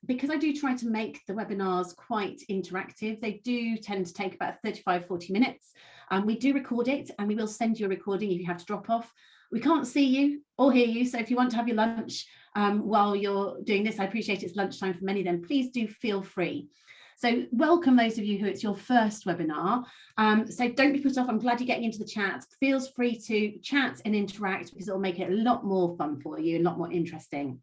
because I do try to make the webinars quite interactive, they do tend to take about 35-40 minutes. We do record it, and we will send you a recording if you have to drop off. We can't see you or hear you, so if you want to have your lunch while you're doing this, I appreciate it's lunchtime for many, then please do feel free. So welcome those of you who it's your first webinar. So don't be put off. I'm glad you're getting into the chat. Feel free to chat and interact, because it'll make it a lot more fun for you, a lot more interesting.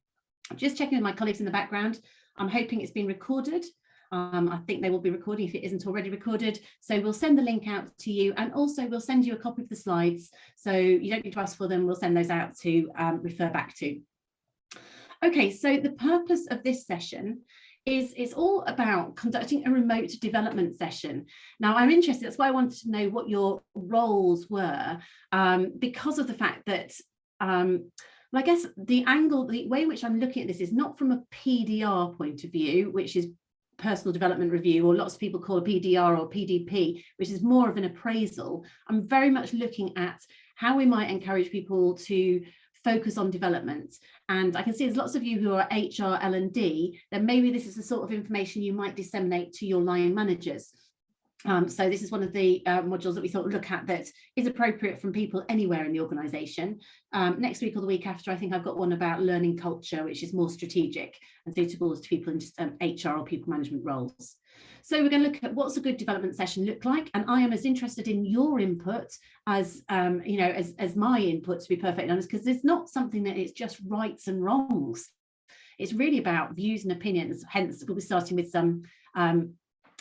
I'm just checking with my colleagues in the background. I'm hoping it's been recorded. I think they will be recording if it isn't already recorded. So we'll send the link out to you, and also we'll send you a copy of the slides. So you don't need to ask for them. We'll send those out to refer back to. Okay, so the purpose of this session is it's all about conducting a remote development session. Now, I'm interested, that's why I wanted to know what your roles were, because of the fact that well, I guess the way in which I'm looking at this is not from a PDR point of view, which is personal development review, or lots of people call a PDR or PDP, which is more of an appraisal. I'm very much looking at how we might encourage people to focus on development. And I can see there's lots of you who are HR, L&D, then maybe this is the sort of information you might disseminate to your line managers. So this is one of the modules that we thought we'd look at that is appropriate from people anywhere in the organisation. Next week or the week after, I think I've got one about learning culture, which is more strategic and suitable to people in just HR or people management roles. So we're going to look at what's a good development session look like, and I am as interested in your input as you know, as my input, to be perfectly honest, because there's not something that it's just rights and wrongs. It's really about views and opinions. Hence, we'll be starting with some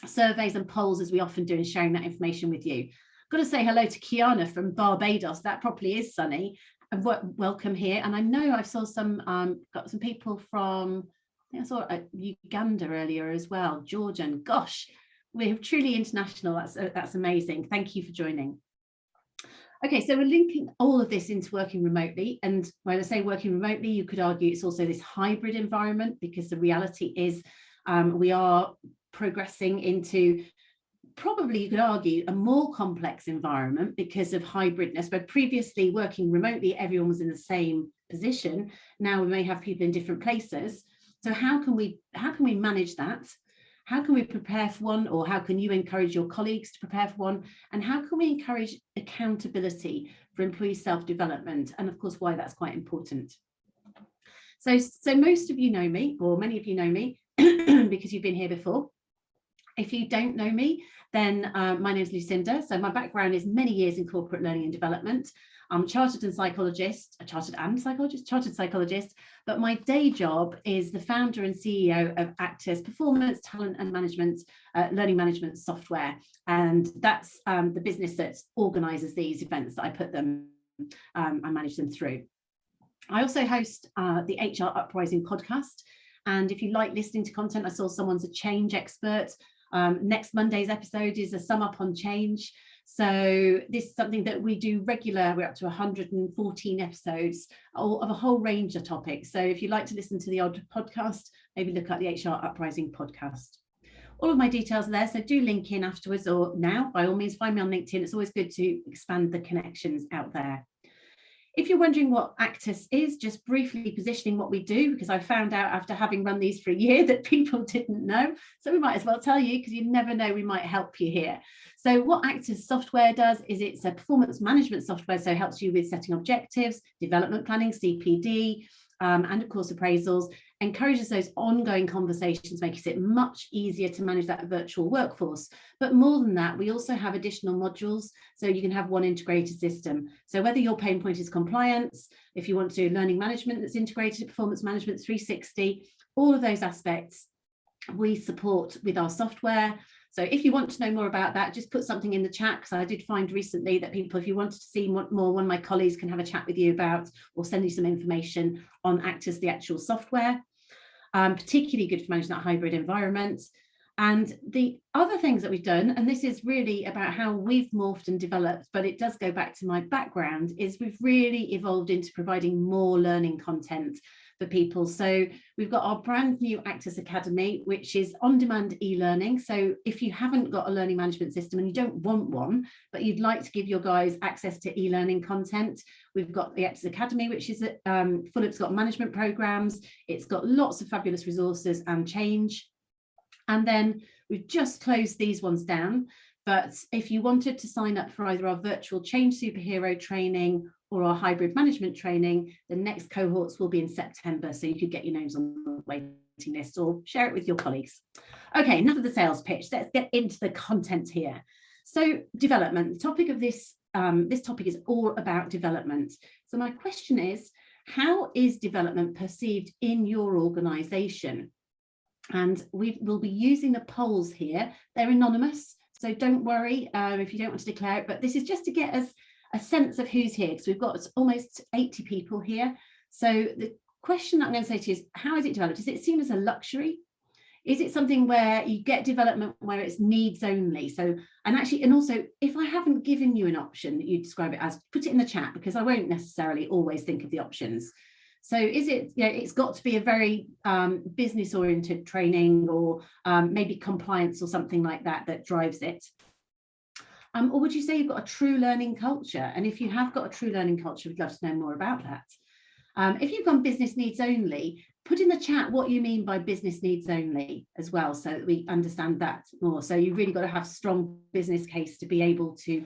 surveys and polls, as we often do, and sharing that information with you. I've got to say hello to Kiana from Barbados. That probably is sunny, and welcome here. And I know I saw some got some people from, I think I saw Uganda earlier as well, Georgian. Gosh, we're truly international. That's amazing. Thank you for joining. Okay, so we're linking all of this into working remotely, and when I say working remotely, you could argue it's also this hybrid environment, because the reality is we are progressing into, probably you could argue, a more complex environment because of hybridness, where previously working remotely everyone was in the same position. Now we may have people in different places. So how can we manage that? How can we prepare for one, or how can you encourage your colleagues to prepare for one? And how can we encourage accountability for employee self-development? And of course, why that's quite important. So most of you know me, or many of you know me because you've been here before. If you don't know me, then my name is Lucinda. So my background is many years in corporate learning and development. I'm a chartered psychologist, but my day job is the founder and CEO of Actus Performance, Talent and Management, Learning Management Software. And that's the business that organises these events that I put them, I manage them through. I also host the HR Uprising podcast. And if you like listening to content, I saw someone's a change expert. Next Monday's episode is a sum up on change. So this is something that we do regular. We're up to 114 episodes of a whole range of topics. So if you'd like to listen to the odd podcast, maybe look at the HR Uprising podcast. All of my details are there, so do link in afterwards, or now, by all means, find me on LinkedIn. It's always good to expand the connections out there. If you're wondering what Actus is, just briefly positioning what we do, because I found out after having run these for a year that people didn't know. So we might as well tell you, because you never know, we might help you here. So what Actus Software does is it's a performance management software, so it helps you with setting objectives, development planning, CPD, and of course appraisals, encourages those ongoing conversations, makes it much easier to manage that virtual workforce. But more than that, we also have additional modules, so you can have one integrated system. So whether your pain point is compliance, if you want to do learning management that's integrated, performance management 360, all of those aspects we support with our software. So if you want to know more about that, just put something in the chat, because I did find recently that people, if you wanted to see more, one of my colleagues can have a chat with you about, or send you some information on Actus, the actual software. Particularly good for managing that hybrid environment. And the other things that we've done, and this is really about how we've morphed and developed, but it does go back to my background, is we've really evolved into providing more learning content. for people. So we've got our brand new Actus Academy, which is on-demand e-learning. So if you haven't got a learning management system and you don't want one, but you'd like to give your guys access to e-learning content, we've got the Actus Academy, which is full. It's got management programs. It's got lots of fabulous resources and change. And then we've just closed these ones down. But if you wanted to sign up for either our virtual change superhero training or our hybrid management training, the next cohorts will be in September. So you could get your names on the waiting list or share it with your colleagues. Okay, enough of the sales pitch. Let's get into the content here. So development, the topic of this topic is all about development. So my question is, how is development perceived in your organization? And we will be using the polls here. They're anonymous, so don't worry if you don't want to declare it, but this is just to get us a sense of who's here, because we've got almost 80 people here. So the question that I'm going to say to you is, how is it developed? Is it seen as a luxury? Is it something where you get development where it's needs only? So, and also, if I haven't given you an option that you describe it as, put it in the chat, because I won't necessarily always think of the options. So is it, it's got to be a very business oriented training, or maybe compliance or something like that that drives it? Or would you say you've got a true learning culture? And if you have got a true learning culture, we'd love to know more about that. If you've gone business needs only, put in the chat what you mean by business needs only as well, so that we understand that more. So you've really got to have a strong business case to be able to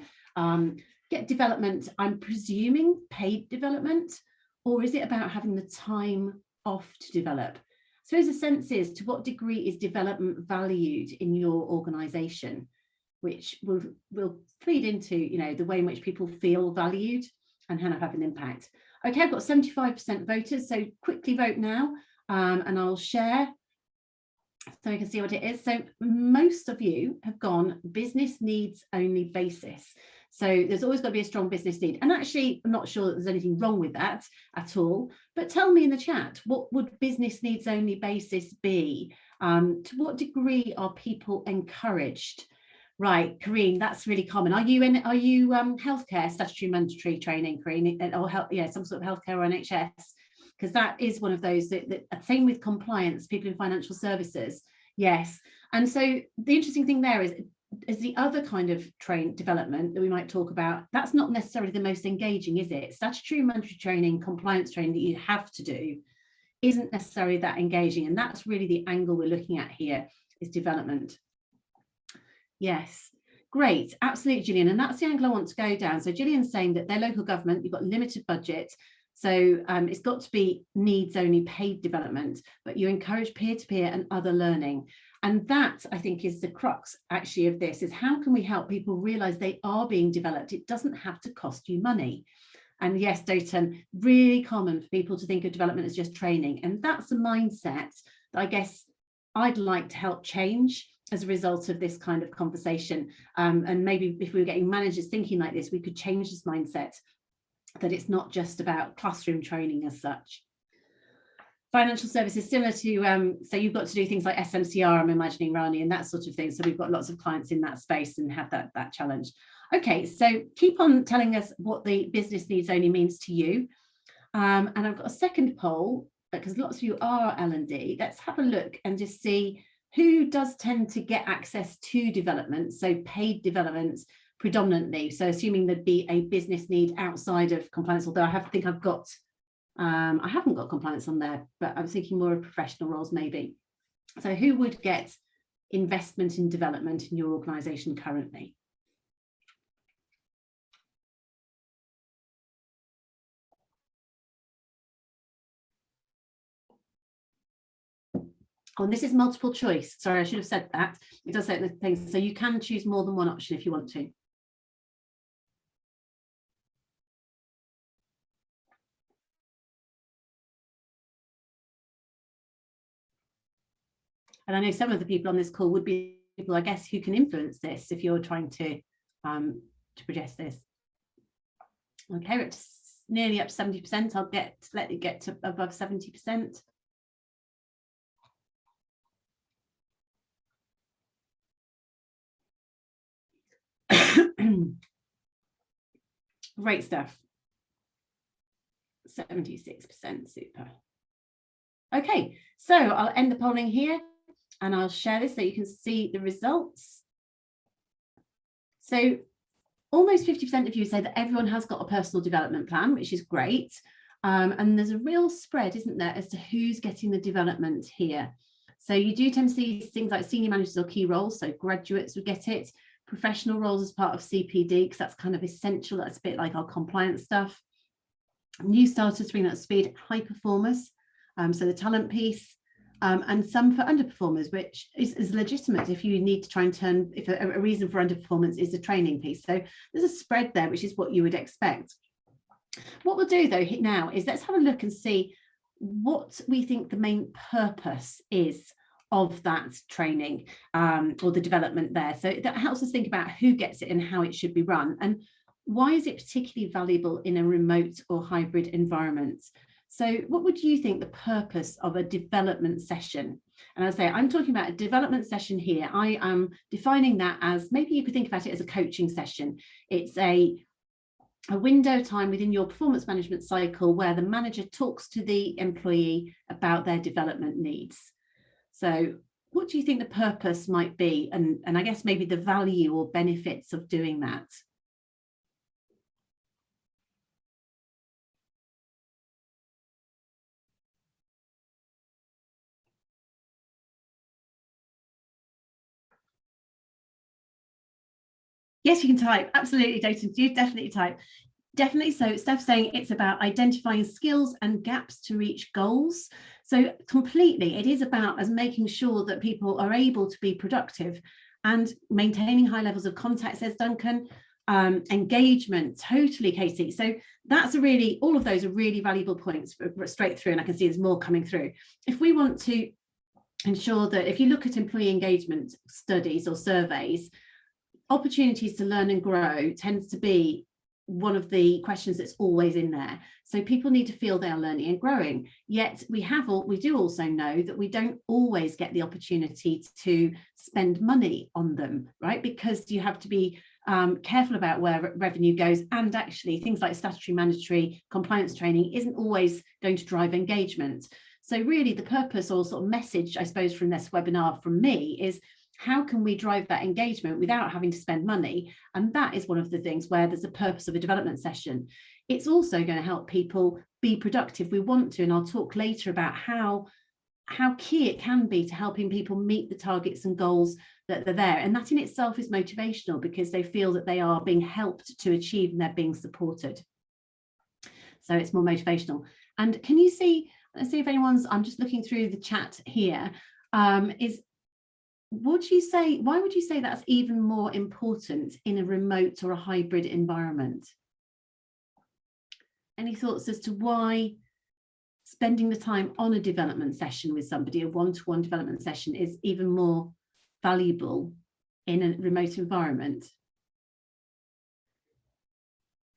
get development. I'm presuming paid development, or is it about having the time off to develop? So as a sense is, to what degree is development valued in your organization, which will feed into, the way in which people feel valued and have an impact. Okay, I've got 75% voters, so quickly vote now, and I'll share so you can see what it is. So most of you have gone business needs only basis. So there's always got to be a strong business need. And actually, I'm not sure that there's anything wrong with that at all. But tell me in the chat, what would business needs only basis be? To what degree are people encouraged? Right, Karine, that's really common. Are you healthcare statutory mandatory training, Karine, or some sort of healthcare or NHS? Because that is one of those that same with compliance, people in financial services. Yes. And so the interesting thing there is the other kind of development that we might talk about, that's not necessarily the most engaging, is it? Statutory mandatory training, compliance training that you have to do isn't necessarily that engaging. And that's really the angle we're looking at here, is development. Yes, great, absolutely, Gillian. And that's the angle I want to go down. So Gillian's saying that their local government, you've got limited budget. So it's got to be needs only paid development, but you encourage peer-to-peer and other learning. And that, I think, is the crux actually of this, is how can we help people realize they are being developed? It doesn't have to cost you money. And yes, Doton, really common for people to think of development as just training. And that's a mindset that I guess I'd like to help change as a result of this kind of conversation. And maybe if we were getting managers thinking like this, we could change this mindset, that it's not just about classroom training as such. Financial services, similar to, so you've got to do things like SMCR, I'm imagining, Rani, and that sort of thing. So we've got lots of clients in that space and have that challenge. Okay, so keep on telling us what the business needs only means to you. And I've got a second poll, because lots of you are L&D. Let's have a look and just see who does tend to get access to development, so paid development predominantly. So assuming there'd be a business need outside of compliance, although I haven't got compliance on there, but I was thinking more of professional roles maybe. So who would get investment in development in your organisation currently? Oh, and this is multiple choice. Sorry, I should have said that. It does say the things, so you can choose more than one option if you want to. And I know some of the people on this call would be people, I guess, who can influence this if you're trying to project this. Okay, we're nearly up to 70%. I'll let it get to above 70%. Great stuff. 76%, super. Okay, so I'll end the polling here and I'll share this so you can see the results. So almost 50% of you say that everyone has got a personal development plan, which is great. And there's a real spread, isn't there, as to who's getting the development here. So you do tend to see things like senior managers or key roles, so graduates would get it, professional roles as part of CPD, because that's kind of essential. That's a bit like our compliance stuff. New starters bring that speed, high performers, so the talent piece, and some for underperformers, which is legitimate if you need to try and turn, if a reason for underperformance is the training piece. So there's a spread there, which is what you would expect. What we'll do though now is let's have a look and see what we think the main purpose is of that training or the development there. So that helps us think about who gets it and how it should be run. And why is it particularly valuable in a remote or hybrid environment? So what would you think the purpose of a development session? And I say, I'm talking about a development session here. I am defining that as, maybe you could think about it as a coaching session. It's a window time within your performance management cycle where the manager talks to the employee about their development needs. So what do you think the purpose might be? And I guess maybe the value or benefits of doing that? Yes, you can type. Absolutely, Dayton. You definitely type. Definitely. So Steph's saying it's about identifying skills and gaps to reach goals. So completely, it is about us making sure that people are able to be productive and maintaining high levels of contact, says Duncan. Engagement, totally, Katie. So that's a really, all of those are really valuable points straight through, and I can see there's more coming through. If we want to ensure that, if you look at employee engagement studies or surveys, opportunities to learn and grow tends to be one of the questions that's always in there. So people need to feel they are learning and growing. Yet we do also know that we don't always get the opportunity to spend money on them, right? Because you have to be careful about where revenue goes, and actually things like statutory mandatory compliance training isn't always going to drive engagement. So really the purpose or sort of message, I suppose, from this webinar from me is, how can we drive that engagement without having to spend money? And that is one of the things where there's a purpose of a development session. It's also going to help people be productive. We want to, and I'll talk later about how key it can be to helping people meet the targets and goals that are there. And that in itself is motivational, because they feel that they are being helped to achieve and they're being supported. So it's more motivational. And can you see, let's see if anyone's, I'm just looking through the chat here, would you say, why would you say that's even more important in a remote or a hybrid environment? Any thoughts as to why spending the time on a development session with somebody, a one-to-one development session, is even more valuable in a remote environment?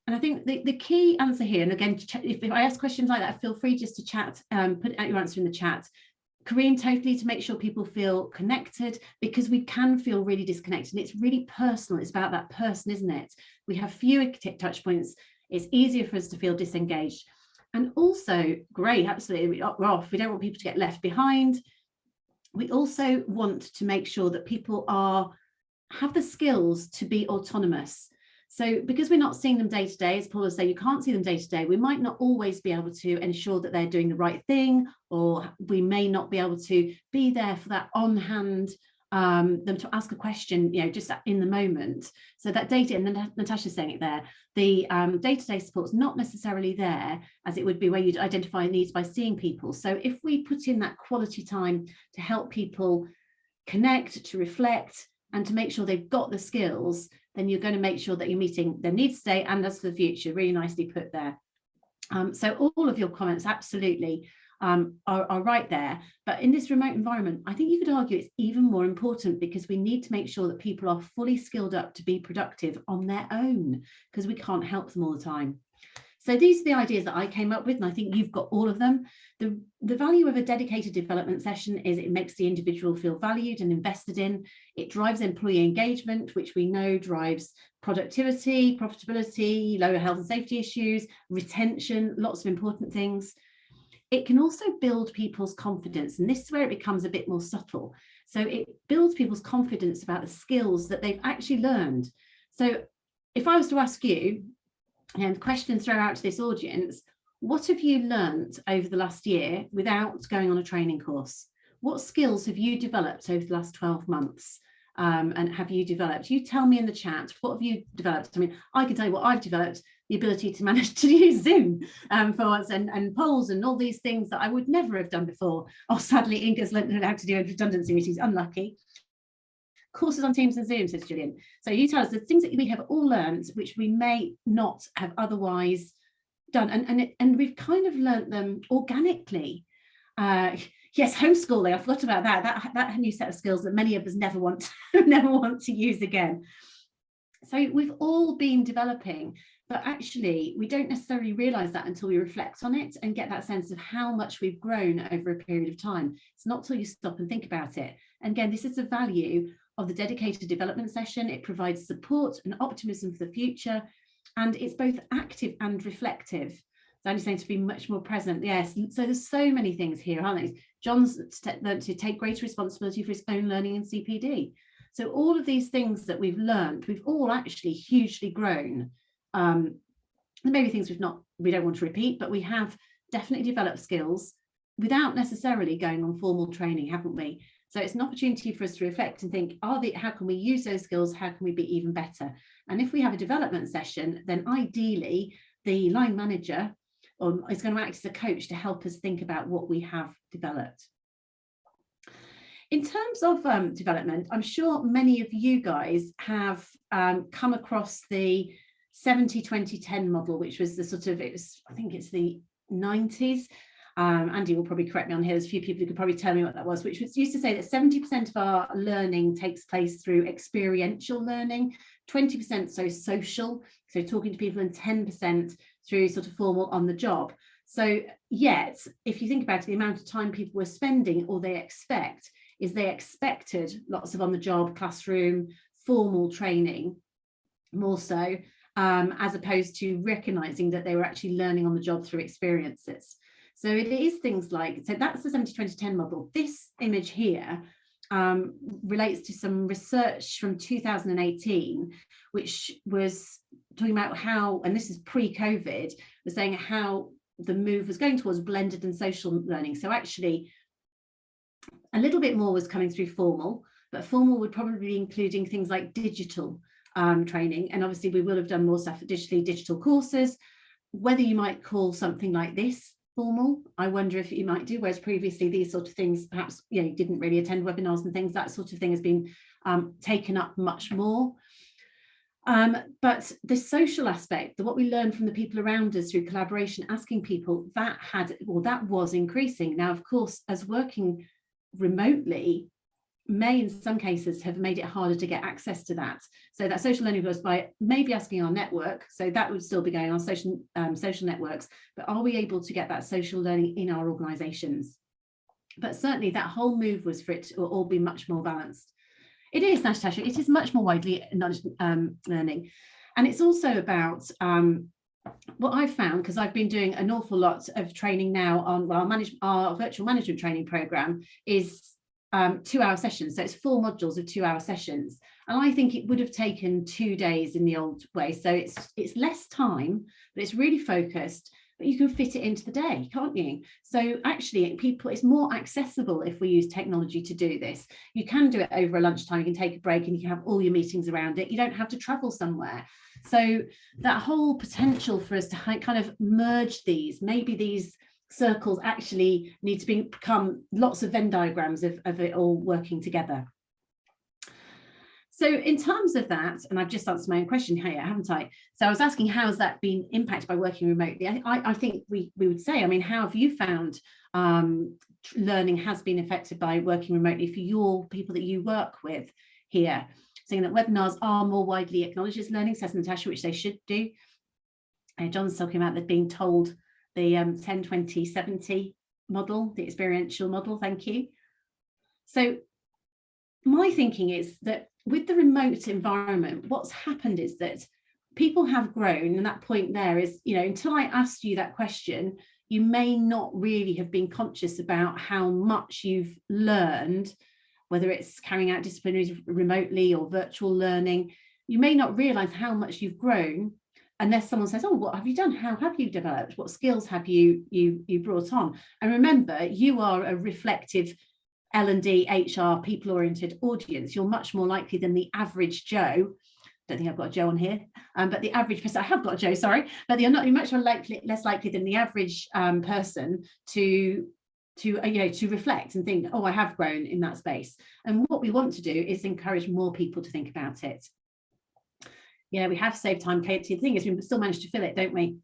And I think the key answer here, and again, if I ask questions like that, feel free just to chat, put out your answer in the chat. Corinne, totally, to make sure people feel connected, because we can feel really disconnected. And it's really personal. It's about that person, isn't it? We have fewer touch points. It's easier for us to feel disengaged. And also, great, absolutely, we're off. We don't want people to get left behind. We also want to make sure that people have the skills to be autonomous. So because we're not seeing them day to day, as Paul was saying, you can't see them day to day, we might not always be able to ensure that they're doing the right thing, or we may not be able to be there for that on hand, them to ask a question, just in the moment. So that data, and Natasha's saying it there, the day-to-day support's not necessarily there as it would be where you'd identify needs by seeing people. So if we put in that quality time to help people connect, to reflect, and to make sure they've got the skills, then you're going to make sure that you're meeting their needs today and as for the future. Really nicely put there. So all of your comments absolutely are right there. But in this remote environment, I think you could argue it's even more important, because we need to make sure that people are fully skilled up to be productive on their own, because we can't help them all the time. So these are the ideas that I came up with, and I think you've got all of them. The value of a dedicated development session is it makes the individual feel valued and invested in. It drives employee engagement, which we know drives productivity, profitability, lower health and safety issues, retention, lots of important things. it can also build people's confidence. And this is where it becomes a bit more subtle. So it builds people's confidence about the skills that they've actually learned. So if I was to ask you, and question throw out to this audience, what have you learned over the last year without going on a training course? What skills have you developed over the last 12 months? And have you developed? You tell me in the chat, what have you developed? I mean, I can tell you what I've developed, the ability to manage to use Zoom for once, and polls and all these things that I would never have done before. Oh, sadly, Inga's learned how to do redundancy meetings, unlucky. Courses on Teams and Zoom, says Gillian. So you tell us the things that we have all learned, which we may not have otherwise done. And we've kind of learnt them organically. Yes, homeschooling, I forgot about that new set of skills that many of us never want to use again. So we've all been developing, but actually we don't necessarily realize that until we reflect on it and get that sense of how much we've grown over a period of time. It's not till you stop and think about it. And again, this is the value of the dedicated development session. It provides support and optimism for the future, and it's both active and reflective. So I'm just saying to be much more present. Yes, so there's so many things here, aren't there? John's learned to take greater responsibility for his own learning in CPD. So all of these things that we've learned, we've all actually hugely grown. There may be things we don't want to repeat, but we have definitely developed skills without necessarily going on formal training, haven't we? So it's an opportunity for us to reflect and think, how can we use those skills? How can we be even better? And if we have a development session, then ideally the line manager is going to act as a coach to help us think about what we have developed. In terms of development, I'm sure many of you guys have come across the 70-20-10 model, which was the sort of, I think it's the 90s. Andy will probably correct me on here. There's a few people who could probably tell me what that was, which was used to say that 70% of our learning takes place through experiential learning, 20% so social, so talking to people, and 10% through sort of formal on the job. So yet, if you think about it, the amount of time people were spending, or they expected lots of on the job, classroom, formal training, more so, as opposed to recognizing that they were actually learning on the job through experiences. So it is things like, so that's the 70-20-10 model. This image here relates to some research from 2018, which was talking about how, and this is pre-COVID, was saying how the move was going towards blended and social learning. So actually a little bit more was coming through formal, but formal would probably be including things like digital training. And obviously we will have done more stuff at digital courses. Whether you might call something like this formal, I wonder if you might do, whereas previously these sort of things, perhaps, you didn't really attend webinars and things, that sort of thing has been taken up much more. But the social aspect, what we learned from the people around us through collaboration, asking people, that was increasing. Now, of course, as working remotely may in some cases have made it harder to get access to that. So that social learning was by maybe asking our network, so that would still be going on social networks, but are we able to get that social learning in our organizations? But certainly that whole move was for it to all be much more balanced. It is, Natasha, it is much more widely learning. And it's also about what I've found, because I've been doing an awful lot of training now on our virtual management training program, is 2-hour sessions. So it's 4 modules of 2-hour sessions. And I think it would have taken 2 days in the old way. So it's less time, but it's really focused, but you can fit it into the day, can't you? So actually it's more accessible if we use technology to do this. You can do it over a lunchtime, you can take a break and you can have all your meetings around it. You don't have to travel somewhere. So that whole potential for us to kind of merge these, maybe these circles actually need to become lots of Venn diagrams of it all working together. So in terms of that, and I've just answered my own question here, haven't I? So I was asking, how has that been impacted by working remotely? I think we would say, I mean, how have you found learning has been affected by working remotely for your people that you work with here? Saying that webinars are more widely acknowledged as learning, says Natasha, which they should do. John's talking about that being told the 10-20-70 model, the experiential model, thank you. So my thinking is that with the remote environment, what's happened is that people have grown, and that point there is, until I asked you that question, you may not really have been conscious about how much you've learned, whether it's carrying out disciplinaries remotely or virtual learning. You may not realize how much you've grown unless someone says, oh, what have you done? How have you developed? What skills have you brought on? And remember, you are a reflective L&D, HR, people-oriented audience. You're much more likely than the average Joe. Don't think I've got a Joe on here, but the average person, I have got a Joe, sorry, but you're much more less likely than the average person to reflect and think, oh, I have grown in that space. And what we want to do is encourage more people to think about it. Yeah, we have saved time, Katie. The thing is, we still manage to fill it, don't we?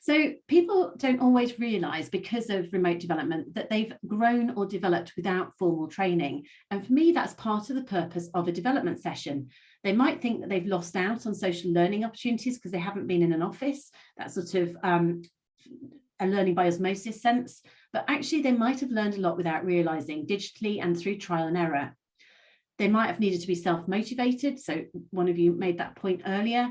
So people don't always realise, because of remote development, that they've grown or developed without formal training. And for me, that's part of the purpose of a development session. They might think that they've lost out on social learning opportunities because they haven't been in an office, that sort of a learning by osmosis sense, but actually they might have learned a lot without realising, digitally and through trial and error. They might have needed to be self-motivated. So one of you made that point earlier,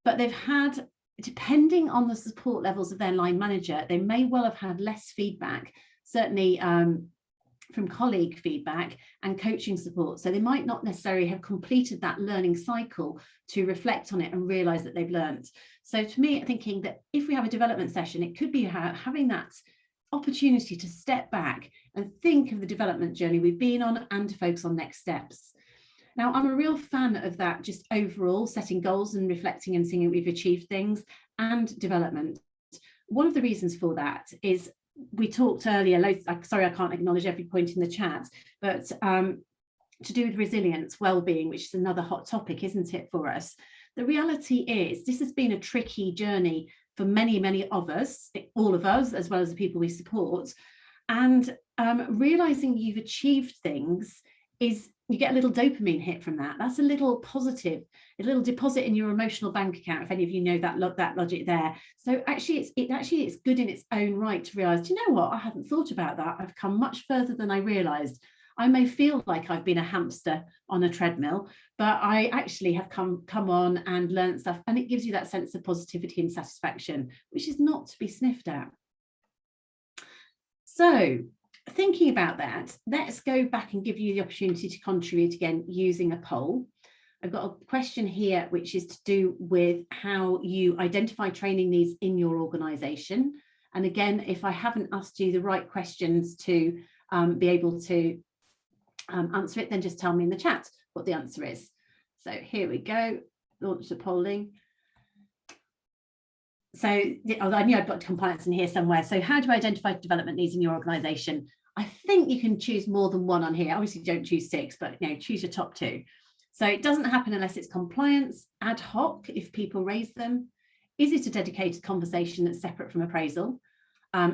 but they've had, depending on the support levels of their line manager, they may well have had less feedback, certainly from colleague feedback and coaching support. So they might not necessarily have completed that learning cycle to reflect on it and realise that they've learned. So to me, thinking that if we have a development session, it could be having that opportunity to step back and think of the development journey we've been on and to focus on next steps. Now, I'm a real fan of that, just overall setting goals and reflecting and seeing we've achieved things and development. One of the reasons for that is, we talked earlier, sorry, I can't acknowledge every point in the chat, but to do with resilience, well-being, which is another hot topic, isn't it, for us? The reality is this has been a tricky journey for many, many of us, all of us, as well as the people we support. And realizing you've achieved things is, you get a little dopamine hit from that. That's a little positive, a little deposit in your emotional bank account, if any of you know that logic there. So actually it's good in its own right to realize, do you know what, I hadn't thought about that. I've come much further than I realized. I may feel like I've been a hamster on a treadmill, but I actually have come on and learned stuff, and it gives you that sense of positivity and satisfaction, which is not to be sniffed at. So thinking about that, let's go back and give you the opportunity to contribute again using a poll. I've got a question here which is to do with how you identify training needs in your organisation. And again, if I haven't asked you the right questions to be able to answer it, then just tell me in the chat what the answer is. So here we go, launch the polling. So I knew I'd got compliance in here somewhere. So how do I identify development needs in your organisation? I think you can choose more than one on here. Obviously don't choose 6, but choose your top 2. So it doesn't happen unless it's compliance, ad hoc if people raise them. Is it a dedicated conversation that's separate from appraisal?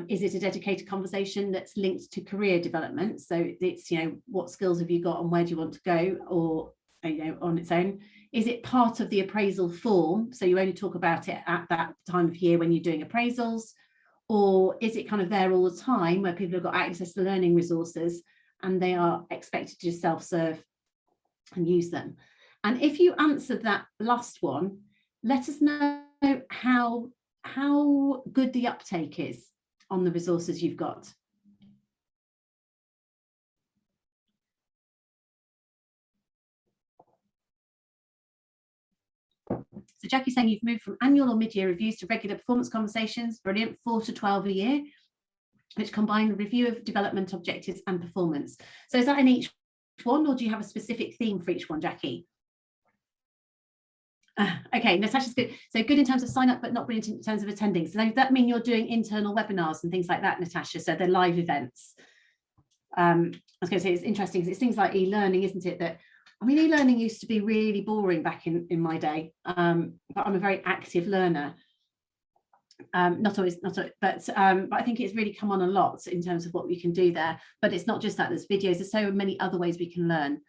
Is it a dedicated conversation that's linked to career development? So it's, what skills have you got and where do you want to go, or, on its own? Is it part of the appraisal form? So you only talk about it at that time of year when you're doing appraisals, or is it kind of there all the time where people have got access to learning resources and they are expected to self-serve and use them? And if you answered that last one, let us know how good the uptake is on the resources you've got. So Jackie's saying you've moved from annual or mid-year reviews to regular performance conversations. Brilliant. 4 to 12 a year, which combine the review of development objectives and performance. So is that in each one, or do you have a specific theme for each one, Jackie? Okay, Natasha's good. So good in terms of sign up, but not brilliant in terms of attending. So does that mean you're doing internal webinars and things like that, Natasha? So they're live events. I was going to say, it's interesting because it's things like e-learning, isn't it? That, I mean, e-learning used to be really boring back in my day, but I'm a very active learner. Not always, but I think it's really come on a lot in terms of what we can do there. But it's not just that, there's videos, there's so many other ways we can learn.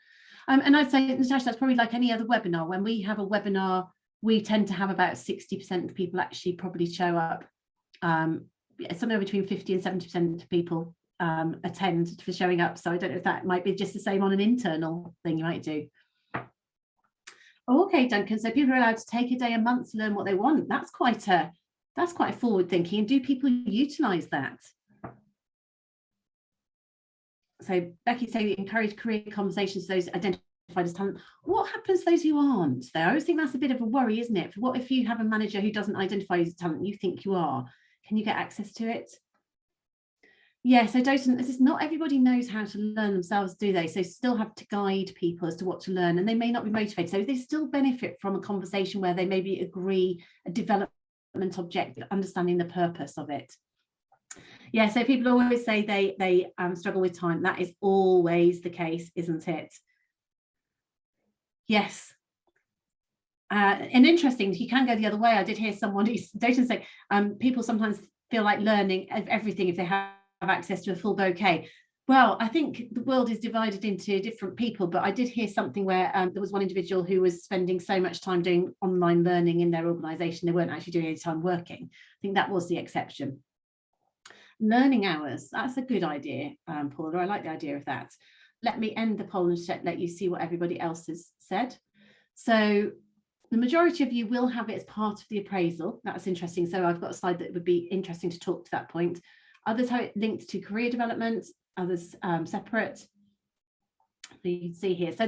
And I'd say, Natasha, that's probably like any other webinar. When we have a webinar, we tend to have about 60% of people actually probably show up. Somewhere between 50 and 70% of people attend for showing up. So I don't know if that might be just the same on an internal thing you might do. Okay, Duncan, so people are allowed to take a day a month to learn what they want. That's quite a That's quite forward thinking. And do people utilize that? So Becky saying encourage career conversations to those identified as talent. What happens to those who aren't though? I always think that's a bit of a worry, isn't it? What if you have a manager who doesn't identify as talent, you think you are? Can you get access to it? Yeah, so Doton, not everybody knows how to learn themselves, do they? So still have to guide people as to what to learn, and they may not be motivated. So they still benefit from a conversation where they maybe agree a development objective, understanding the purpose of it. Yeah, so people always say they struggle with time. That is always the case, isn't it? Yes. And interesting, you can go the other way. I did hear someone Doton say people sometimes feel like learning everything if they have access to a full bouquet. Well, I think the world is divided into different people, but I did hear something where there was one individual who was spending so much time doing online learning in their organisation, they weren't actually doing any time working. I think that was the exception. Learning hours, that's a good idea, Paula. I like the idea of that. Let me end the poll and let you see what everybody else has said. So the majority of you will have it as part of the appraisal. That's interesting. So I've got a slide that would be interesting to talk to that point. Others have it linked to career development, others separate. So you can see here. So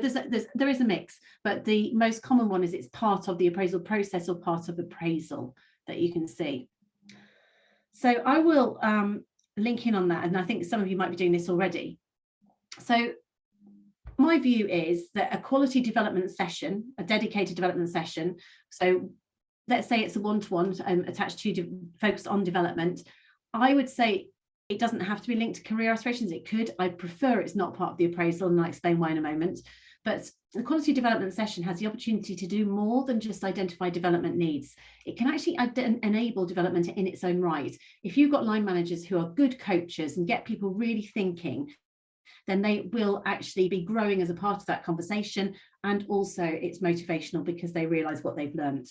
there is a mix, but the most common one is it's part of the appraisal process or part of appraisal that you can see. So I will link in on that, and I think some of you might be doing this already. So my view is that a quality development session, a dedicated development session, so let's say it's a one-to-one attached to focused on development, I would say it doesn't have to be linked to career aspirations. It could. I prefer it's not part of the appraisal, and I'll explain why in a moment. But the quality development session has the opportunity to do more than just identify development needs. It can actually enable development in its own right. If you've got line managers who are good coaches and get people really thinking, then they will actually be growing as a part of that conversation. And also it's motivational because they realize what they've learned.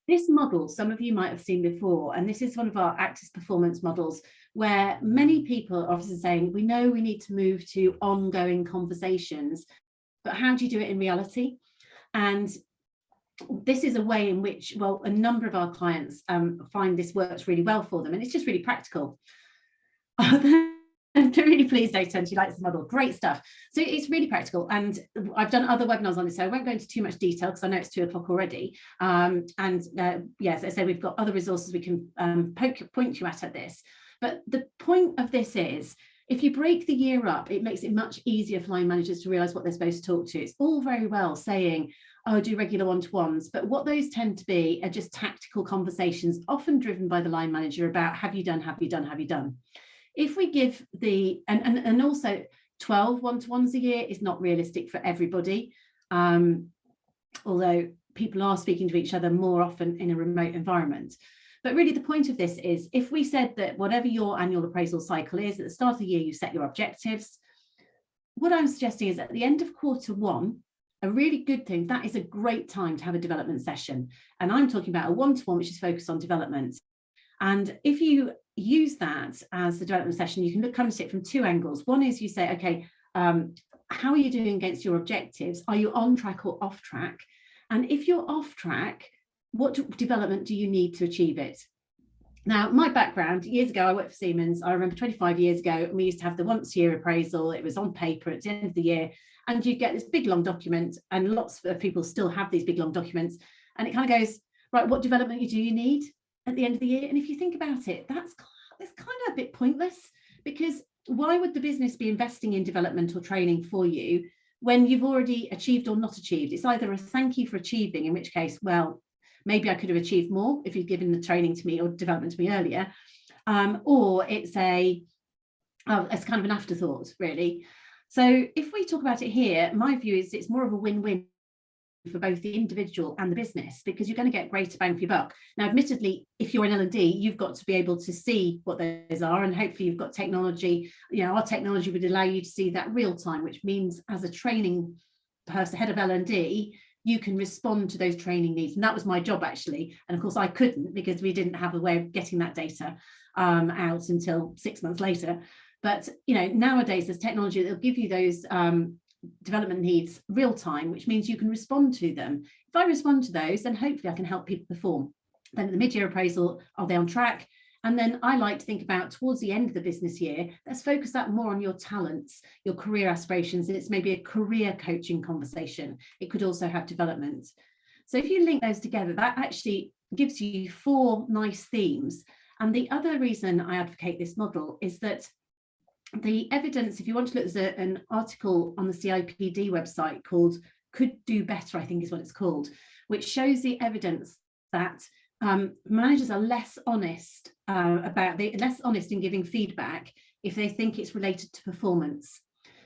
This model, some of you might have seen before, and this is one of our Actus performance models, where many people are obviously saying, we know we need to move to ongoing conversations, but how do you do it in reality? And this is a way in which, well, a number of our clients find this works really well for them, and it's just really practical. I'm really pleased, Dayton, she likes the model. Great stuff. So it's really practical, and I've done other webinars on this, so I won't go into too much detail because I know it's 2 o'clock already. Yes, as I say, we've got other resources we can point you at this. But the point of this is, if you break the year up, it makes it much easier for line managers to realise what they're supposed to talk to. It's all very well saying, oh, do regular one-to-ones, but what those tend to be are just tactical conversations, often driven by the line manager about, have you done, have you done, have you done? If we give the, and also 12 one-to-ones a year is not realistic for everybody, although people are speaking to each other more often in a remote environment. But really the point of this is, if we said that whatever your annual appraisal cycle is, at the start of the year, you set your objectives. What I'm suggesting is at the end of Q1, a really good thing, that is a great time to have a development session. And I'm talking about a one-to-one, which is focused on development. And if you use that as the development session, you can come at it from 2 angles. One is you say, okay, how are you doing against your objectives? Are you on track or off track? And if you're off track, what development do you need to achieve it? Now, my background, years ago, I worked for Siemens. I remember 25 years ago, and we used to have the once a year appraisal. It was on paper at the end of the year, and you get this big long document, and lots of people still have these big long documents, and it kind of goes, right, what development do you need at the end of the year? And if you think about it, that's kind of a bit pointless, because why would the business be investing in development or training for you when you've already achieved or not achieved? It's either a thank you for achieving, in which case, well, maybe I could have achieved more if you'd given the training to me or development to me earlier, or it's kind of an afterthought, really. So if we talk about it here, my view is it's more of a win-win for both the individual and the business, because you're going to get greater bang for your buck. Now, admittedly, if you're in L&D, you've got to be able to see what those are, and hopefully you've got technology. Our technology would allow you to see that real time, which means as a training person, head of L&D, you can respond to those training needs. And that was my job, actually. And of course I couldn't, because we didn't have a way of getting that data out until 6 months later. But nowadays there's technology that'll give you those development needs real time, which means you can respond to them. If I respond to those, then hopefully I can help people perform. Then at the mid-year appraisal, are they on track? And then I like to think about towards the end of the business year, let's focus that more on your talents, your career aspirations. It's maybe a career coaching conversation. It could also have development. So if you link those together, that actually gives you 4 nice themes. And the other reason I advocate this model is that the evidence, if you want to look, there's an article on the CIPD website called Could Do Better, I think is what it's called, which shows the evidence that managers are less honest less honest in giving feedback if they think it's related to performance.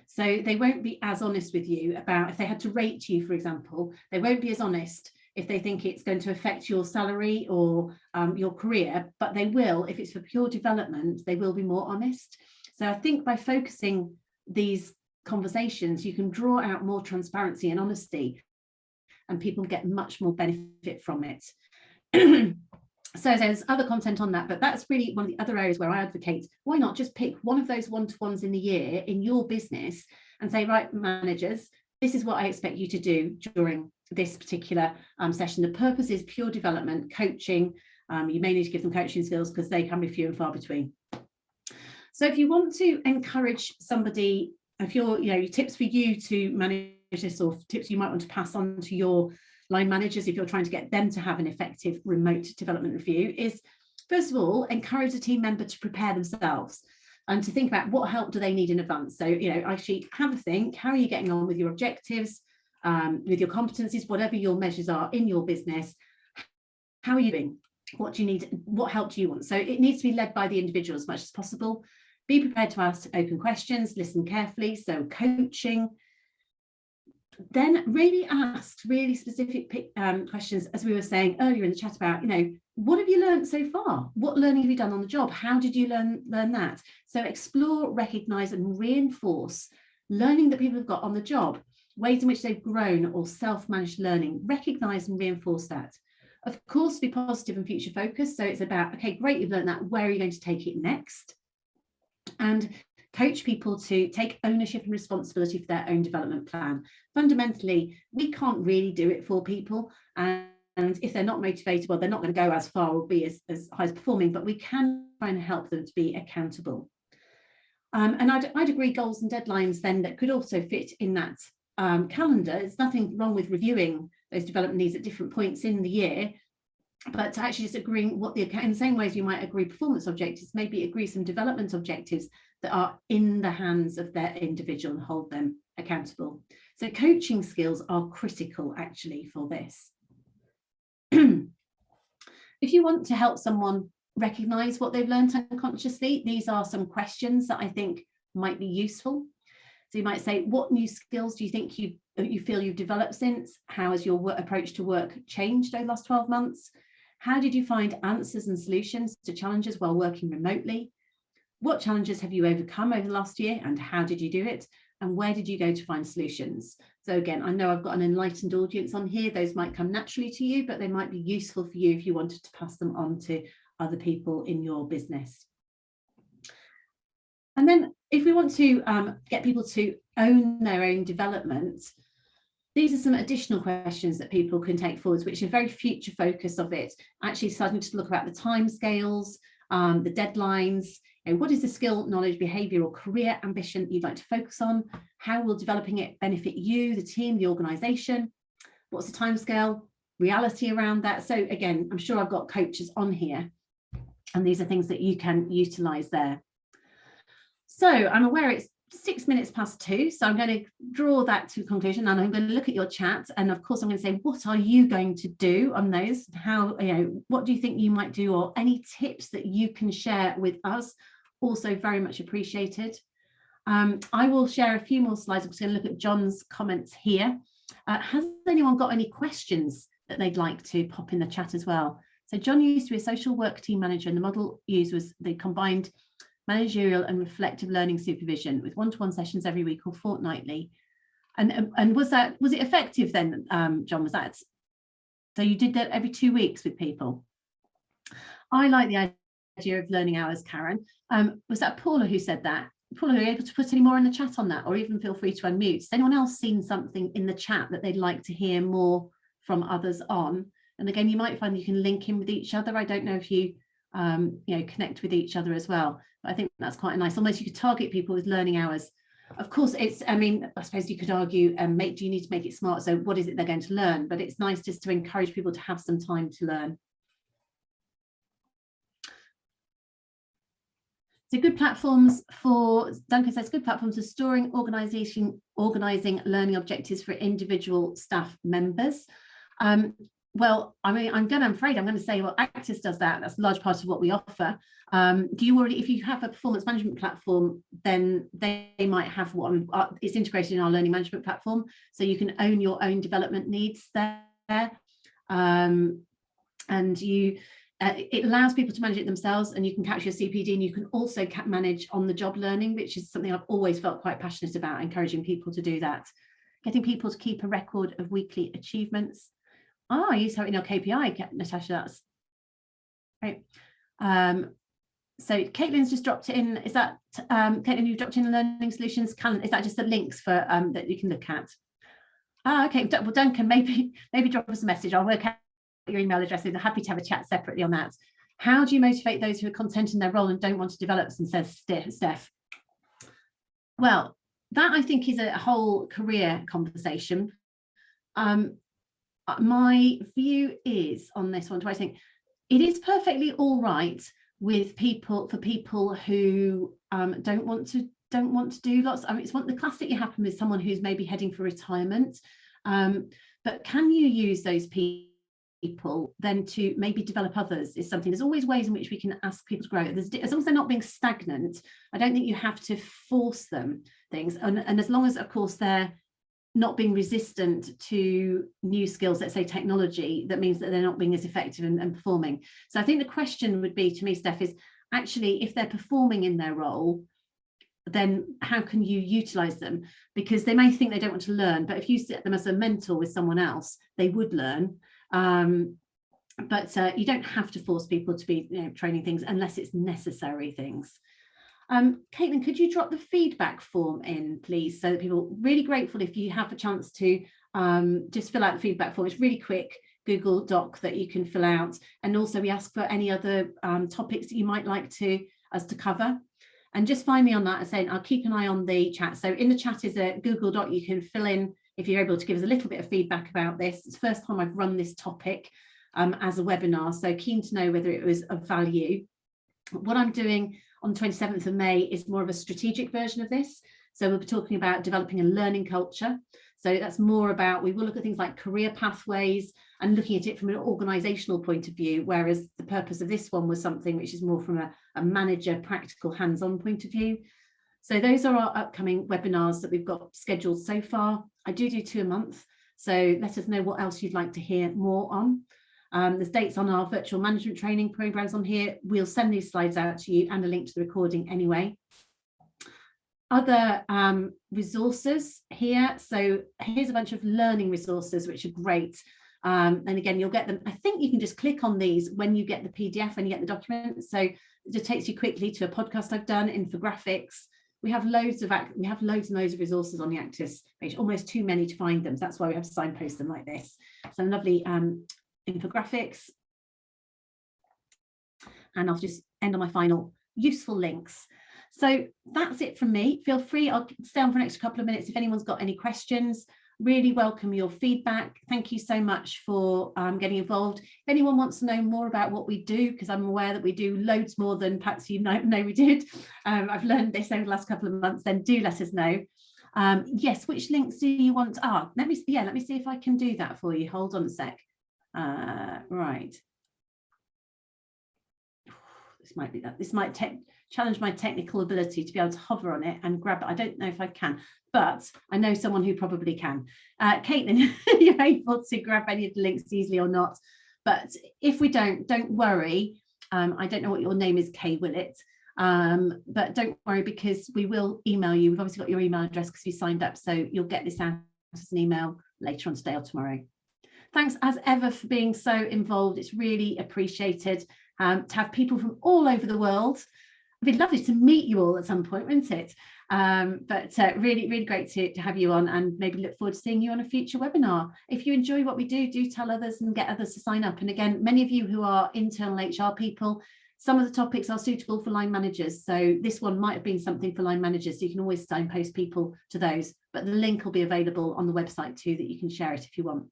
So they won't be as honest with you about if they had to rate you, for example, they won't be as honest if they think it's going to affect your salary or your career, but they will, if it's for pure development, they will be more honest. So I think by focusing these conversations, you can draw out more transparency and honesty, and people get much more benefit from it. So there's other content on that, but that's really one of the other areas where I advocate, why not just pick one of those one-to-ones in the year in your business and say, right, managers, this is what I expect you to do during this particular session. The purpose is pure development, coaching. You may need to give them coaching skills because they can be few and far between. So if you want to encourage somebody, if you're, tips for you to manage this, or tips you might want to pass on to your line managers if you're trying to get them to have an effective remote development review, is first of all, encourage a team member to prepare themselves and to think about what help do they need in advance. So, actually have a think, how are you getting on with your objectives, with your competencies, whatever your measures are in your business, how are you doing? What do you need? What help do you want? So it needs to be led by the individual as much as possible. Be prepared to ask open questions, listen carefully. So coaching. Then really ask really specific questions, as we were saying earlier in the chat about, what have you learned so far? What learning have you done on the job? How did you learn that? So explore, recognize and reinforce learning that people have got on the job, ways in which they've grown or self-managed learning. Recognize and reinforce that. Of course, be positive and future focused. So it's about, okay, great, you've learned that. Where are you going to take it next? And coach people to take ownership and responsibility for their own development plan. Fundamentally, we can't really do it for people. And if they're not motivated, well, they're not going to go as far or be as high as performing, but we can try and help them to be accountable. And I'd agree goals and deadlines then that could also fit in that calendar. There's nothing wrong with reviewing those development needs at different points in the year, but to actually just agreeing what in the same ways you might agree performance objectives, maybe agree some development objectives that are in the hands of their individual and hold them accountable. So coaching skills are critical actually for this. If you want to help someone recognize what they've learned unconsciously, these are some questions that I think might be useful. So you might say, what new skills do you think you feel you've developed since? How has your approach to work changed over the last 12 months? How did you find answers and solutions to challenges while working remotely? What challenges have you overcome over the last year and how did you do it? And where did you go to find solutions? So again, I know I've got an enlightened audience on here. Those might come naturally to you, but they might be useful for you if you wanted to pass them on to other people in your business. And then if we want to get people to own their own development, these are some additional questions that people can take forwards, which are very future focused of it, actually starting to look about the timescales, the deadlines, what is the skill, knowledge, behaviour or career ambition you'd like to focus on? How will developing it benefit you, the team, the organisation? What's the timescale, reality around that? So again, I'm sure I've got coaches on here and these are things that you can utilise there. So I'm aware it's 6 minutes past 2, so I'm going to draw that to conclusion and I'm going to look at your chat and of course I'm going to say, what are you going to do on those? How, what do you think you might do, or any tips that you can share with us? Also very much appreciated. I will share a few more slides. I'm just going to look at John's comments here. Has anyone got any questions that they'd like to pop in the chat as well? So John used to be a social work team manager and the model used was the combined managerial and reflective learning supervision with one-to-one sessions every week or fortnightly. And was it effective then, John? Was that, so you did that every 2 weeks with people? I like the idea of learning hours, Karen. Was that Paula who said that? Paula, are you able to put any more in the chat on that, or even feel free to unmute? Has anyone else seen something in the chat that they'd like to hear more from others on? And again, you might find you can link in with each other. I don't know if you, connect with each other as well. But I think that's quite nice. Almost you could target people with learning hours. Of course, I suppose you could argue, do you need to make it smart? So what is it they're going to learn? But it's nice just to encourage people to have some time to learn. So good platforms for, Duncan says, good platforms for storing, organising learning objectives for individual staff members. Well, I'm afraid I'm going to say, well, Actus does that. That's a large part of what we offer. Do you already, if you have a performance management platform, then they might have one. It's integrated in our learning management platform, so you can own your own development needs there. And it allows people to manage it themselves, and you can capture your CPD, and you can also manage on-the-job learning, which is something I've always felt quite passionate about, encouraging people to do that. Getting people to keep a record of weekly achievements. Oh, you have it in your KPI, Natasha, that's great. So Caitlin's just dropped in. Is that, Caitlin, you've dropped in Learning Solutions calendar? Is that just the links for that you can look at? Okay, well, Duncan, maybe drop us a message. I'll work out your email address. I'm happy to have a chat separately on that. How do you motivate those who are content in their role and don't want to develop, and says Steph? Well, that I think is a whole career conversation. My view is on this one, do I think it is perfectly all right with people who don't want to do lots. I mean, it's the classic happen with someone who's maybe heading for retirement, but can you use those people then to maybe develop others is something. There's always ways in which we can ask people to grow. As long as they're not being stagnant, I don't think you have to force them things, and as long as, of course, they're not being resistant to new skills, let's say technology, that means that they're not being as effective and performing. So I think the question would be, to me, Steph, is actually, if they're performing in their role, then how can you utilize them? Because they may think they don't want to learn, but if you set them as a mentor with someone else, they would learn. But you don't have to force people to be training things unless it's necessary things. Caitlin, could you drop the feedback form in, please, so that people, really grateful if you have a chance to just fill out the feedback form. It's really quick Google Doc that you can fill out, and also we ask for any other topics that you might like us to cover, and just find me on that and saying I'll keep an eye on the chat. So in the chat is a Google Doc you can fill in if you're able to give us a little bit of feedback about this. It's the first time I've run this topic as a webinar, so keen to know whether it was of value. What I'm doing on the 27th of May is more of a strategic version of this. So we'll be talking about developing a learning culture. So that's more about, we will look at things like career pathways and looking at it from an organisational point of view, whereas the purpose of this one was something which is more from a manager, practical, hands-on point of view. So those are our upcoming webinars that we've got scheduled so far. I do 2 a month, so let us know what else you'd like to hear more on. There's dates on our virtual management training programs on here. We'll send these slides out to you and a link to the recording anyway. Other resources here. So here's a bunch of learning resources, which are great. And again, you'll get them. I think you can just click on these when you get the PDF, when you get the document. So it just takes you quickly to a podcast I've done, infographics. We have loads and loads of resources on the Actus page, almost too many to find them. So that's why we have to signpost them like this. So lovely infographics. And I'll just end on my final useful links. So that's it from me. Feel free, I'll stay on for an extra couple of minutes if anyone's got any questions. Really welcome your feedback. Thank you so much for getting involved. If anyone wants to know more about what we do, because I'm aware that we do loads more than perhaps you know we did. I've learned this over the last couple of months, then do let us know. Yes, which links do you want? Let me see if I can do that for you. Hold on a sec. Right. This might challenge my technical ability to be able to hover on it and grab it. I don't know if I can, but I know someone who probably can. Caitlin, you're able to grab any of the links easily or not, but if we don't worry. I don't know what your name is, Kay Willett, but don't worry, because we will email you. We've obviously got your email address because you signed up, so you'll get this out as an email later on today or tomorrow. Thanks as ever for being so involved. It's really appreciated to have people from all over the world It'd be lovely to meet you all at some point, wouldn't it? But really, really great to have you on, and maybe look forward to seeing you on a future webinar. If you enjoy what we do tell others and get others to sign up. And again, many of you who are internal HR people, some of the topics are suitable for line managers. So this one might have been something for line managers. So you can always signpost people to those, but the link will be available on the website too, that you can share it if you want.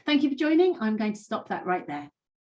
Thank you for joining. I'm going to stop that right there.